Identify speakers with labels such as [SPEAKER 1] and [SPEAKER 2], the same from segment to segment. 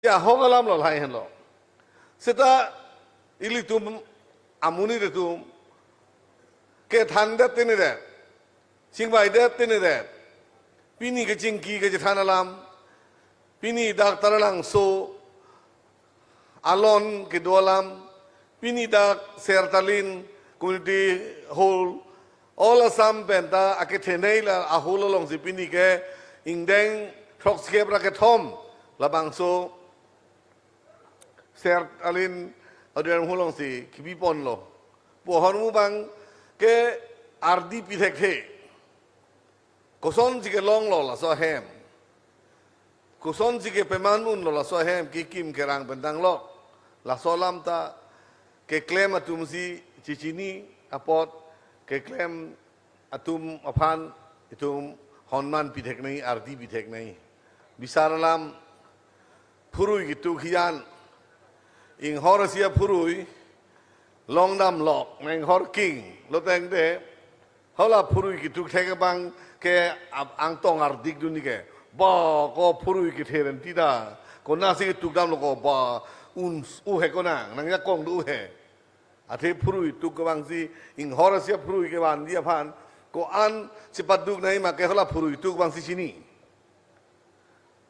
[SPEAKER 1] Ya hongalam lo lai hen lo. Seta ili tum amuni de tum ke thanda tene de. Singbai de tene de. Pini ke jingki ke jethanalam. Pini dak taralang so alon ke doalam. Pini dak sertalin community hall. All asam benta ake thenei la aholo long si pini ke ingdeng proxke pra ke thom labang so ser alin aduan hulong si kibi pon lo pohon mu bang ke ardi pithek he koson jike long lo la so hem koson jike peman mun lo la so hem ki kim kerang bentang lo la so lam ta ke klem atum si cicini apot ke klem atum apan itum honman pithek nei ardi pithek nei bisaralam purui gitu khian ing horasia purui long dam lok meng hor king lo teng de hola purui gitu theke bang ke ang tong ardik duni ke ba ko purui ki theren tida ko nasi tu dam lo ko ba un u he ko nang nang ya kong du he ate purui tu ke bang si ing horasia purui ke ban dia phan ko an si paduk nai ma ke hola purui tu bang si sini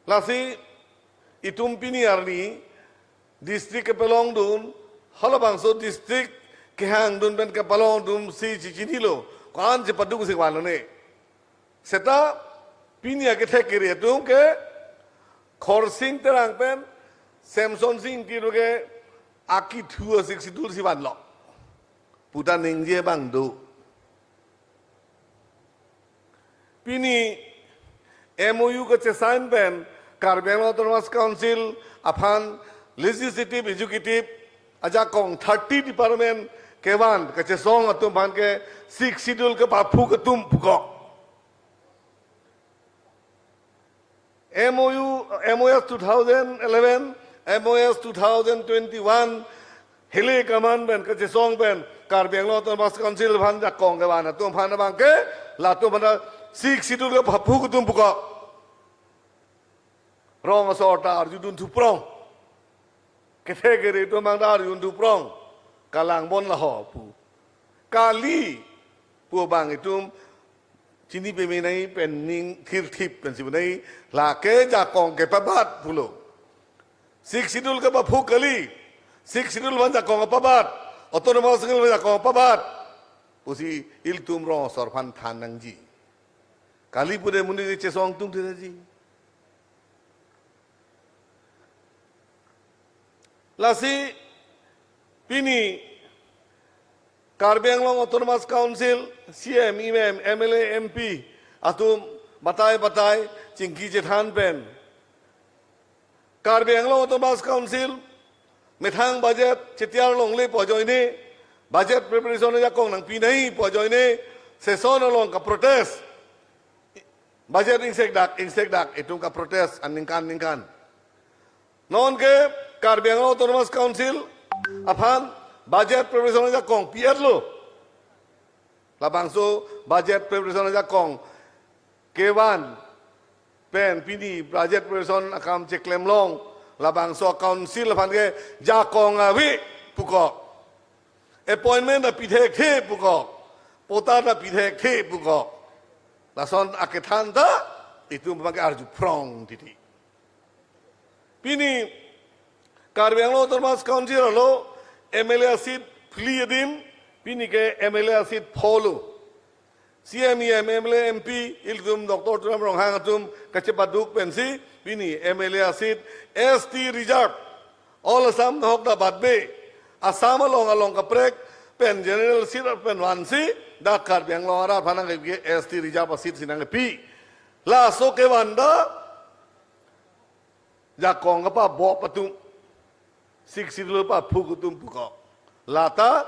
[SPEAKER 1] lasi itum pini arni district ke pelong dun hala bangso district ke hang dun ben ke pelong dun si cicini lo kan je paduk se walo ne seta pini ke thek kiri tum ke khor sing terang pen samson sing ki ro ke aki thua sik sidul si ban lo putan ning je bang do pini MOU ke sign pen Karbiang Autonomous Council aphan legislative executive aja kong 30 department kewan ke song atum ban ke 6 schedule ke papu ke tum pukok MOS 2011 MOS 2021 hele kaman ben ke song ben Karbiang Autonomous Council ban ja kong kewan atum ban bang ke la tum ban 6 schedule ke papu ke tum pukok rong asota arjudun tuprong ketegere itu mang dar yun tuprong kalang bon laho pu kali pu bang itu cini pemenai pening tirtip pen sibunai lake jakong ke pabat pulo sik sidul ke bapu kali sik sidul ban jakong pabat autonomous ngel jakong pabat pusi iltum rong sorpan thanang ji kali pure muni cesong tung ji lasi pini Karbiang Autonomous Council CM IMM MLA MP atum batai cingki jethan pen Karbiang Autonomous Council methang budget chetiar long le pojoi ne budget preparation ja kong nang pi nahi pojoi ne session long ka protest budget insek dak itum ka protest ningkan non ke Karbiang Autonomous Council aphan budget preparation ja kong pier lo labangso budget preparation ja kong kewan pen pini budget preparation akam ceklem long labangso council aphan ke ja kong awi pukok appointment na pithek the pukok pota na pithek the pukok lason akethan ta itu mangke arju prong titi pini Karbiang Autonomous Council lo MLA seat pliadim pini ke MLA seat polo CMEM MLA MP iltum Dr. Turam Ronghang atum kacepaduk pensi pini MLA seat ST reserve all Assam hok da badbe Assam along kaprek pen general seat pen wansi da Karbiang lo ara phanang ke ST reserve seat sinang pi la so ke wanda jakong apa bo patung sik sidul pa phukutum puko lata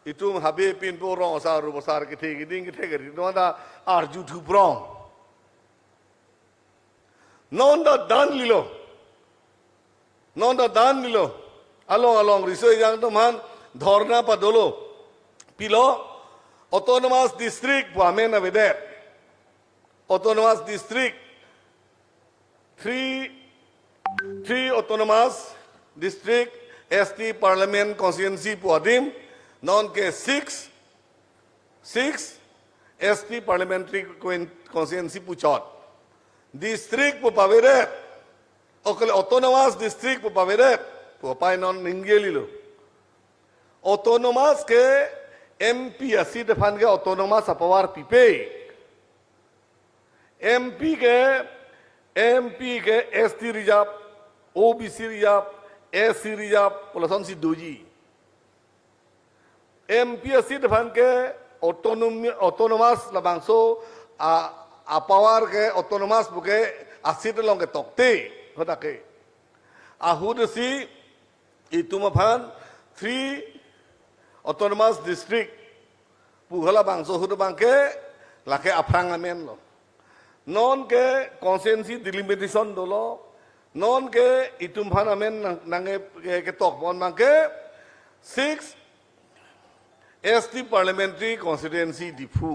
[SPEAKER 1] itum habe pin po rong saru besar ke thegi ding ke thegi no da arju thu prong non da dan lilo along risoi jang to man dhorna pa dolo pilo autonomous district wamen avede autonomous district 3 3 autonomous district ST parliament constituency puadim non ke 6 ST parliamentary constituency puchot district pu paveret okale autonomous district pu paveret pu pai non ninggeli lo autonomous ke MP asi defan ke autonomous apawar pipe MP ke ST reserve OBC reserve SC reserve polason si doji MP asi defan ke autonomous labangso a power ke autonomous buke asit long ke tokte hoda ke ahud si itumaphan 3 autonomous district puhala bangso hud bangke lake aprang amen lo non ke constituency delimitation dolo non ke itumaphan amen nange ke tok bon bangke 6 ST parliamentary constituency difu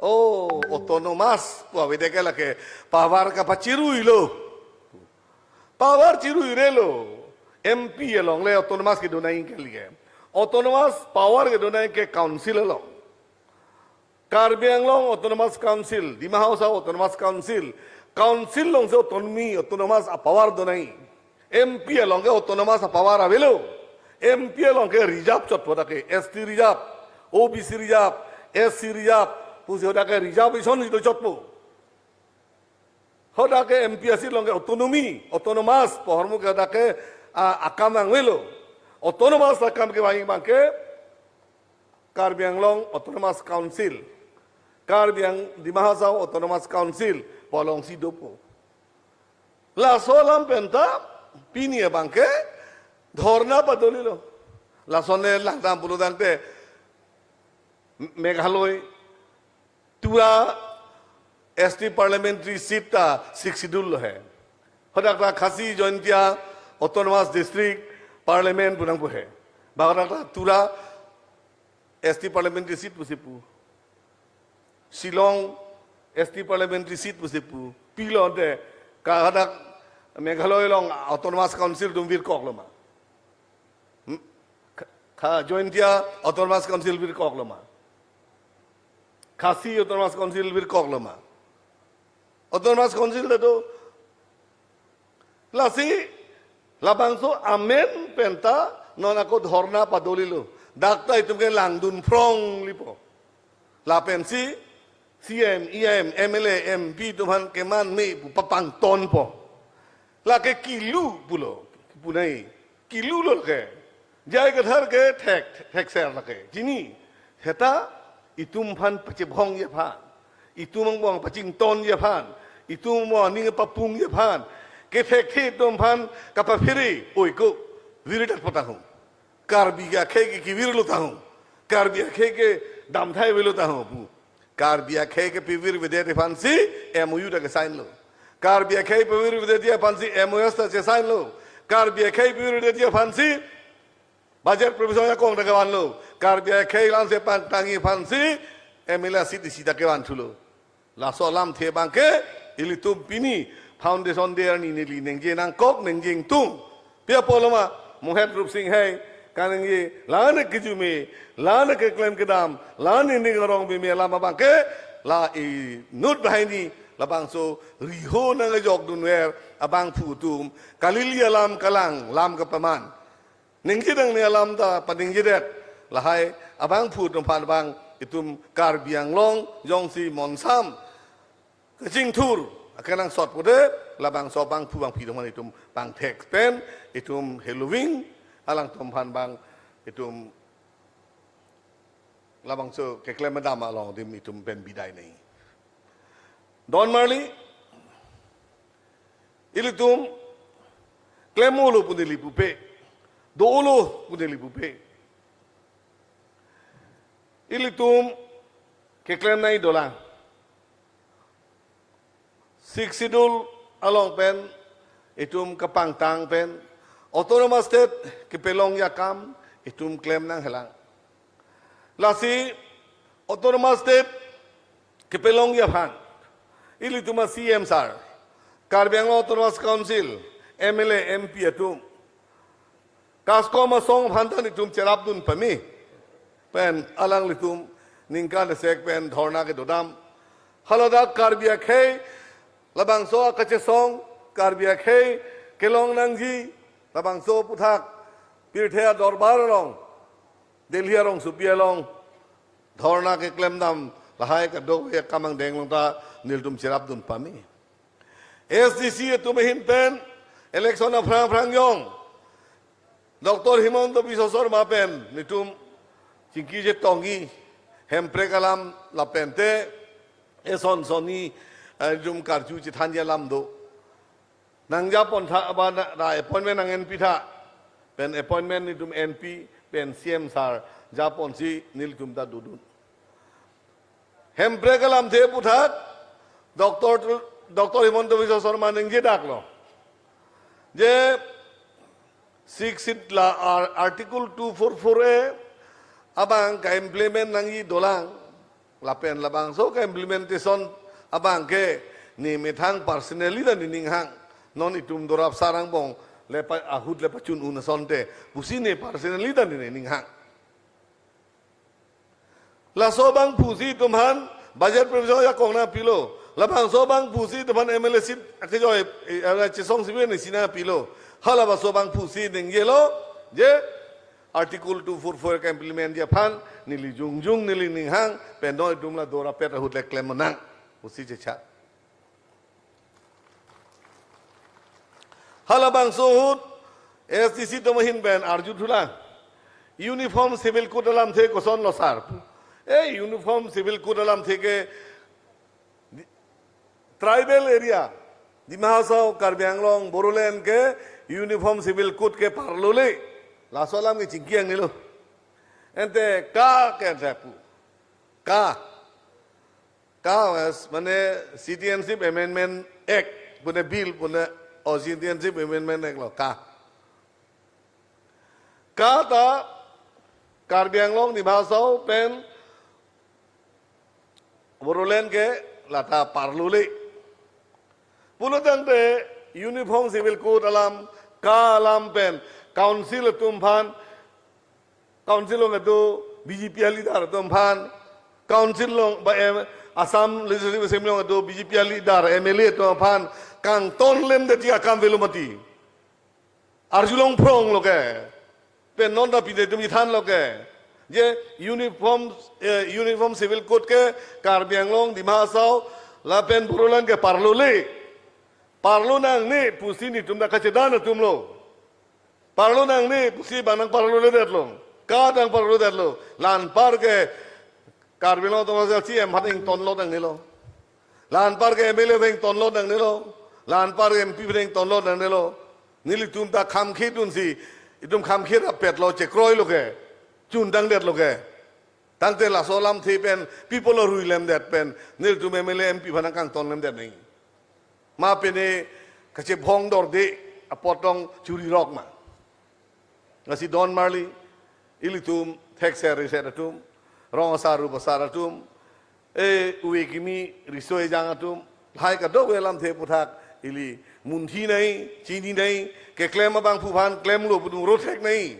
[SPEAKER 1] oh autonomous puavide ke lake power ka pachiru ilo power chiru irelo MP along le autonomous ke donai ke liye autonomous power ke donai ke council along Karbi Anglong autonomous council Dima House autonomous council long se autonomy autonomous power donai MP along ke autonomous power avelo MP along ke reserve chot poda ke ST reserve OBC reserve SC reserve pusi hoda ke reservation itu chot po hoda ke MP asi long ke autonomous pohormu ke hoda ke akam angwelo autonomous akam ke wangi bangke Karbi Anglong autonomous council Karbi Ang Dimahasau autonomous council polong si dopo la solam penta pini bangke dhorna padoli lo la sonne langtam puludan te Meghaloi tura ST parliamentary seat ta 6 schedule hai hoda khasi jointia autonomous district parliament bunang bu hai bagara tura ST parliamentary seat pusipu Shillong ST parliamentary seat pusipu pilon de ka hada Meghaloi long autonomous council dumvir kokloma kha jointia autonomous council vir kokloma khasi autonomous council vir kokloma autonomous council to lasi labangso amen penta non ako dhorna padolilo dakta itumke langdun frong lipo la pensi CM EM MLA MP tuhan keman me papang ton po la ke kilu bulo punai kilu lo ke jai ke dhar ke thek ser la ke jini heta itum phan pachibhong ye phan itum bong paching ton ye phan itum mo ning papung ye phan ke thek thi tum phan kapafiri oi ko viritat pata hu Karbi ga khe ke virlo ta hu Karbi khe ke dam thai velo ta hu bu Karbi khe ke pivir videte phansi MOU ta ke sign lo Karbi khe pivir videte phansi MOS ta ke sign lo Karbi khe pivir videte phansi budget provision kong ta ke wan lo Karbi khe lan se pan tangi phansi MLA city sita ke wan thulo la so lam the bang ke ilitum pini foundation der ni li nengje nang kok nengjing tung pia poloma Mohet Rup Singh hai kanengi lana kijume lana ke claim kedam lana ni garong bi me lama bangke la i nut bahini labang so riho nang jok dunwer abang putum kalili alam kalang lam ka paman ningji dang ni alam ta padingji det lahai abang putum phan bang itum Karbi Anglong jongsi monsam kejing tur akanang sot pode labang so bang pu bang pidong itum bang text pen itum Halloween alang tompan bang itum labang so ke klaim madam along dim itum ben bidai nei Don Marley ilitum klemolo pun lipupe dolo pun lipupe ilitum ke klaim nai dolang 6 schedule along pen itum kapang tang pen autonomous state ke pelong yakam itum claim nang helang lasi autonomous state ke pelong ya phan ili tuma CM sar Karbiang Autonomous Council, MLA, MP atum. Kasko masong hantan itum cerap dun pami. Pen alang litum ningkan sek pen dhorna ke dodam. Haladak Karbiak hey, labang so kacesong Karbiak hey, kelong nangji, labang so puthak, pirthea dorbar long, Delhi long supia long, dhorna ke klemdam, lahai ka do ya kamang deng long ta niltum cerap dun pami. SDC tumehin pen, election of Frang Yong. Dr. Himanto Bisosor Mapen, nitum Chinki je Tongi, Hempre Kalam Lapente, Eson Soni, Jum Karju Chitanya Lamdo. Nang Japon Abana appointment ng NP tha, pen appointment nitum NP, pen CM Sar, Japon si Niltum ta dudun. Hempre Kalam The Puthat, Dr. Himanto Bisosor Maneng je daklo. Je 6 la article 244A abang ka implement nangi dolang lapen labang so ka implementation abang ke ni methang personally dan ninghang non itum dorap sarang bong lepa ahud lepa chun una sonte pusine personally dan ninghang la so bang pusi tumhan budget provision ya kongna pilo labang so bang pusi tumhan MLA sit akjoy chisong sibe ni sina pilo Halaba sobang pusi deng yelo je article 244 ka implement dia phan nili jungjung nili ninghang pendoi dumla dora pet hut le klem menang pusi je chat halabang sohut STC tomahin ben arju thula uniform civil code dalam the koson losar uniform civil code dalam থেকে tribal area di Mahasau Karbiang Long Borulen ke uniform civil code ke parlole la solam ke cingkiang nilo ente ka ke japu ka was mane Citizenship Amendment Act pune bill pune Citizenship Amendment Act lo ka ta Karbiang Long di Mahasau pen Borulen ke lata parlole Pulutang de uniform civil code alam ka alam pen council tumphan council long ado BJP leader tumphan council long ba Assam Legislative Assembly long ado BJP leader MLA tumphan kang ton lem de tia kam velumati arjulong prong loke pen non da pide tum ithan loke je uniform civil code ke Karbiang Long di Mahasau la pen burulan ke parlole Parlo nang ni pusi ni tum da kacedana tum lo. Parlo nang ni pusi banang parlo le detlo. Kadang parlo detlo. Lan par ke Karbino to masal si em hating ton lo dang ni lo. Lan par ke MLA dang ton lo dang ni lo. Lan par ke MP dang ton lo dang ni lo. Nili tum da kham khitun si itum kham khit a pet lo che kroi lo ke. Chun dang det lo ke. Tang te la solam thi pen people rui lem det pen nil tum MLA MP banang kang ton lem det ni. Ma pene kache bhong dor de apotong churi rock ma ngasi Don Marley ilitum thexer reseratum rong saru basaratum uwe kimi risoe jangatum hai ka do welam the puthak ili munthi nai chini nai ke klem bang phuban klem lo budung rothek nai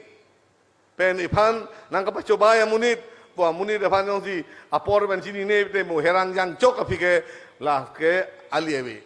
[SPEAKER 1] pen iphan nang ka pachoba ya munit po munit aphan jong si apor ben chini ne te mo herang jang chok apike la ke aliewe